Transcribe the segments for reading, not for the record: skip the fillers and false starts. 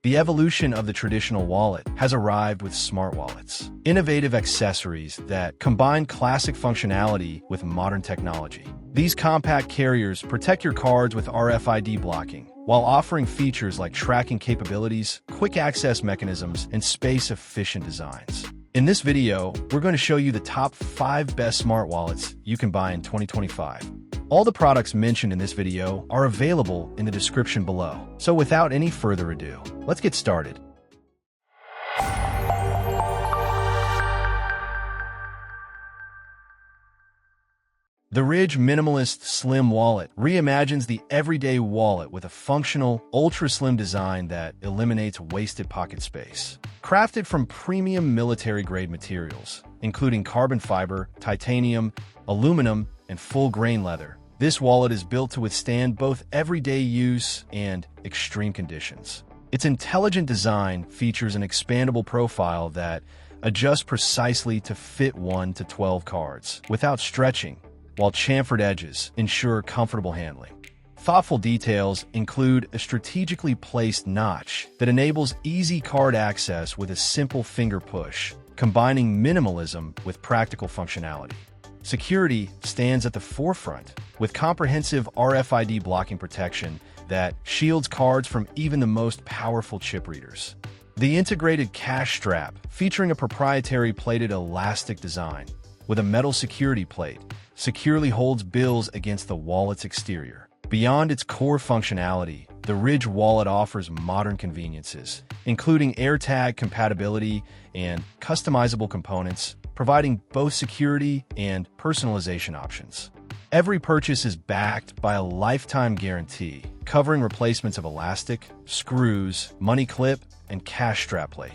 The evolution of the traditional wallet has arrived with smart wallets, innovative accessories that combine classic functionality with modern technology. These compact carriers protect your cards with RFID blocking, while offering features like tracking capabilities, quick access mechanisms, and space-efficient designs. In this video, we're going to show you the top 5 best smart wallets you can buy in 2025. All the products mentioned in this video are available in the description below. So without any further ado, let's get started. The Ridge Minimalist Slim Wallet reimagines the everyday wallet with a functional, ultra-slim design that eliminates wasted pocket space. Crafted from premium military-grade materials, including carbon fiber, titanium, aluminum, and full-grain leather, this wallet is built to withstand both everyday use and extreme conditions. Its intelligent design features an expandable profile that adjusts precisely to fit 1 to 12 cards without stretching, while chamfered edges ensure comfortable handling. Thoughtful details include a strategically placed notch that enables easy card access with a simple finger push, combining minimalism with practical functionality. Security stands at the forefront, with comprehensive RFID blocking protection that shields cards from even the most powerful chip readers. The integrated cash strap, featuring a proprietary plated elastic design with a metal security plate, securely holds bills against the wallet's exterior. Beyond its core functionality, the Ridge wallet offers modern conveniences, including AirTag compatibility and customizable components, providing both security and personalization options. Every purchase is backed by a lifetime guarantee, covering replacements of elastic, screws, money clip, and cash strap plate.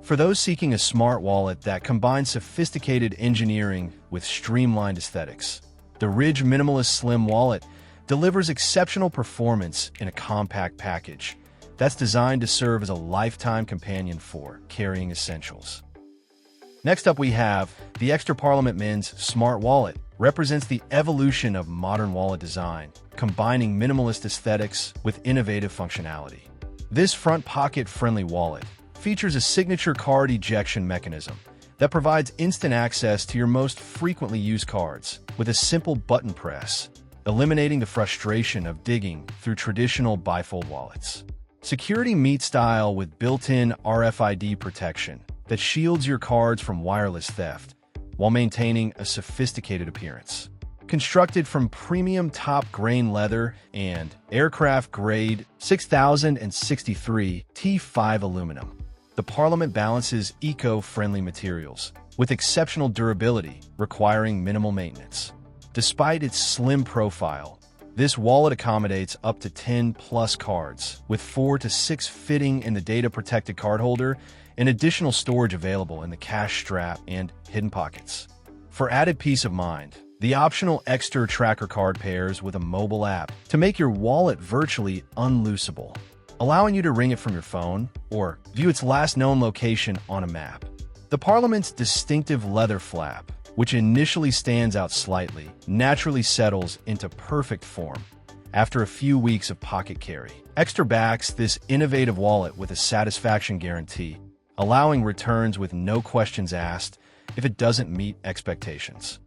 For those seeking a smart wallet that combines sophisticated engineering with streamlined aesthetics, the Ridge Minimalist Slim Wallet delivers exceptional performance in a compact package that's designed to serve as a lifetime companion for carrying essentials. Next up, we have the Ekster Parliament Men's Smart Wallet. Represents the evolution of modern wallet design, combining minimalist aesthetics with innovative functionality. This front pocket-friendly wallet features a signature card ejection mechanism that provides instant access to your most frequently used cards with a simple button press, eliminating the frustration of digging through traditional bifold wallets. Security meets style with built-in RFID protection that shields your cards from wireless theft while maintaining a sophisticated appearance. Constructed from premium top-grain leather and aircraft-grade 6063 T5 aluminum, the Parliament balances eco-friendly materials with exceptional durability, requiring minimal maintenance. Despite its slim profile, this wallet accommodates up to 10+ cards, with 4 to 6 fitting in the data-protected card holder and additional storage available in the cash strap and hidden pockets. For added peace of mind, the optional Ekster tracker card pairs with a mobile app to make your wallet virtually unloosable, allowing you to ring it from your phone or view its last known location on a map. The Parliament's distinctive leather flap, which initially stands out slightly, naturally settles into perfect form after a few weeks of pocket carry. Ekster backs this innovative wallet with a satisfaction guarantee, allowing returns with no questions asked if it doesn't meet expectations.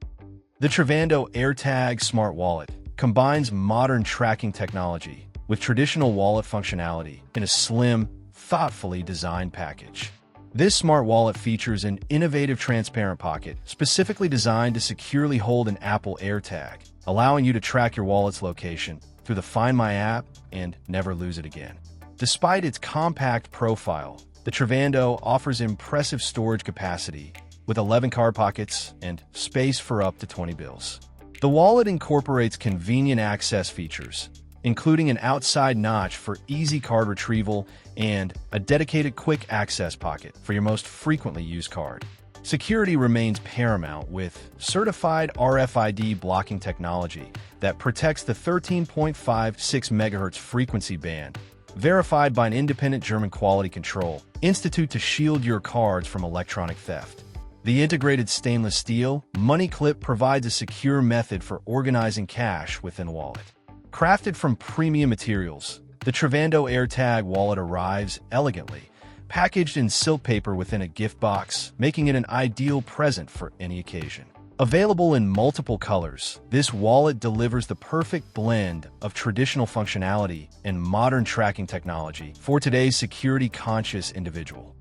The Travando AirTag Smart Wallet combines modern tracking technology with traditional wallet functionality in a slim, thoughtfully designed package. This smart wallet features an innovative transparent pocket specifically designed to securely hold an Apple AirTag, allowing you to track your wallet's location through the Find My app and never lose it again. Despite its compact profile, the Travando offers impressive storage capacity with 11 card pockets and space for up to 20 bills. The wallet incorporates convenient access features, including an outside notch for easy card retrieval and a dedicated quick access pocket for your most frequently used card. Security remains paramount with certified RFID blocking technology that protects the 13.56 MHz frequency band, verified by an independent German quality control institute to shield your cards from electronic theft. The integrated stainless steel money clip provides a secure method for organizing cash within a wallet. Crafted from premium materials, The Travando AirTag wallet arrives elegantly, packaged in silk paper within a gift box, making it an ideal present for any occasion. Available in multiple colors, this wallet delivers the perfect blend of traditional functionality and modern tracking technology for today's security-conscious individual.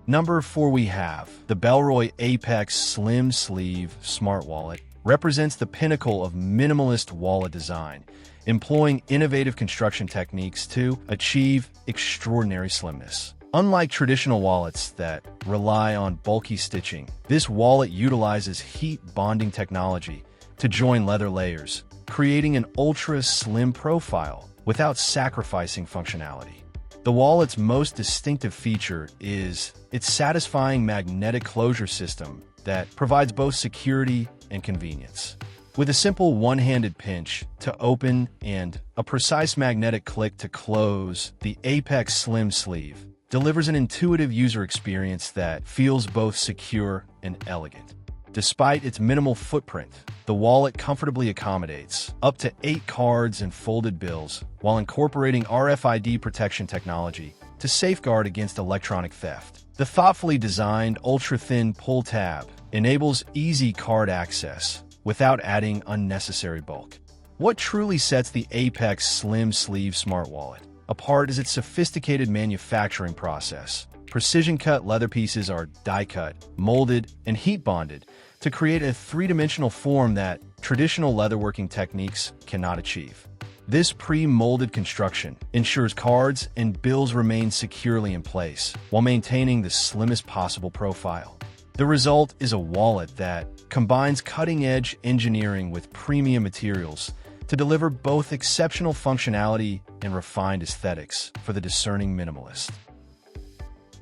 Number 4, we have the Bellroy Apex Slim Sleeve Smart Wallet. Represents the pinnacle of minimalist wallet design, employing innovative construction techniques to achieve extraordinary slimness. Unlike traditional wallets that rely on bulky stitching, this wallet utilizes heat bonding technology to join leather layers, creating an ultra-slim profile without sacrificing functionality. The wallet's most distinctive feature is its satisfying magnetic closure system that provides both security and convenience. With a simple one-handed pinch to open and a precise magnetic click to close, the Apex Slim Sleeve delivers an intuitive user experience that feels both secure and elegant. Despite its minimal footprint, the wallet comfortably accommodates up to 8 cards and folded bills while incorporating RFID protection technology to safeguard against electronic theft. The thoughtfully designed ultra-thin pull tab enables easy card access without adding unnecessary bulk. What truly sets the Apex Slim Sleeve Smart Wallet apart is its sophisticated manufacturing process. Precision-cut leather pieces are die-cut, molded, and heat-bonded to create a three-dimensional form that traditional leatherworking techniques cannot achieve. This pre-molded construction ensures cards and bills remain securely in place while maintaining the slimmest possible profile. The result is a wallet that combines cutting-edge engineering with premium materials to deliver both exceptional functionality and refined aesthetics for the discerning minimalist.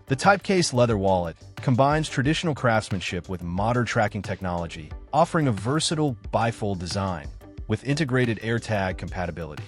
The Typecase leather wallet combines traditional craftsmanship with modern tracking technology, offering a versatile bifold design with integrated AirTag compatibility.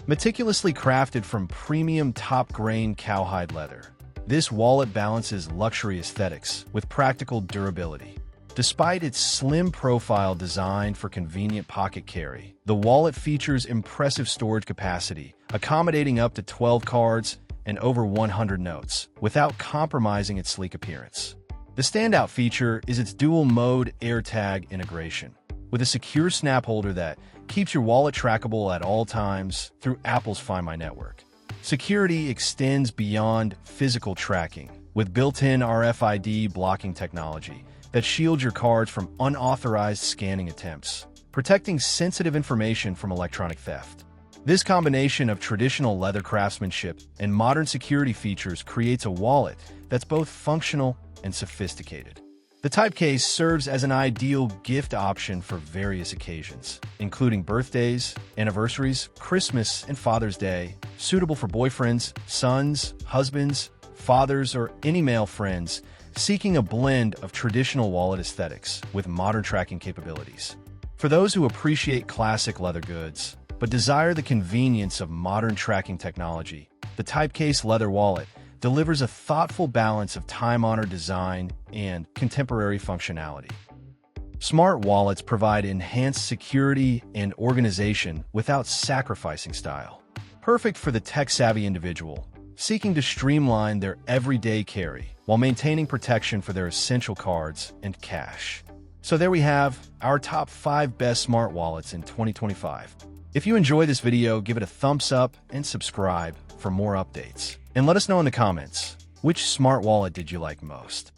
Meticulously crafted from premium top-grain cowhide leather, this wallet balances luxury aesthetics with practical durability. Despite its slim profile designed for convenient pocket carry, the wallet features impressive storage capacity, accommodating up to 12 cards and over 100 notes, without compromising its sleek appearance. The standout feature is its dual-mode AirTag integration, with a secure snap holder that keeps your wallet trackable at all times through Apple's Find My network. Security extends beyond physical tracking, with built-in RFID blocking technology that shields your cards from unauthorized scanning attempts, protecting sensitive information from electronic theft. This combination of traditional leather craftsmanship and modern security features creates a wallet that's both functional and sophisticated. The Typecase serves as an ideal gift option for various occasions, including birthdays, anniversaries, Christmas, and Father's Day, suitable for boyfriends, sons, husbands, fathers, or any male friends seeking a blend of traditional wallet aesthetics with modern tracking capabilities. For those who appreciate classic leather goods, but desire the convenience of modern tracking technology, the Typecase leather wallet delivers a thoughtful balance of time-honored design and contemporary functionality. Smart wallets provide enhanced security and organization without sacrificing style. Perfect for the tech-savvy individual seeking to streamline their everyday carry while maintaining protection for their essential cards and cash. So there we have our top 5 best smart wallets in 2025. If you enjoyed this video, give it a thumbs up and subscribe for more updates. And let us know in the comments, which smart wallet did you like most?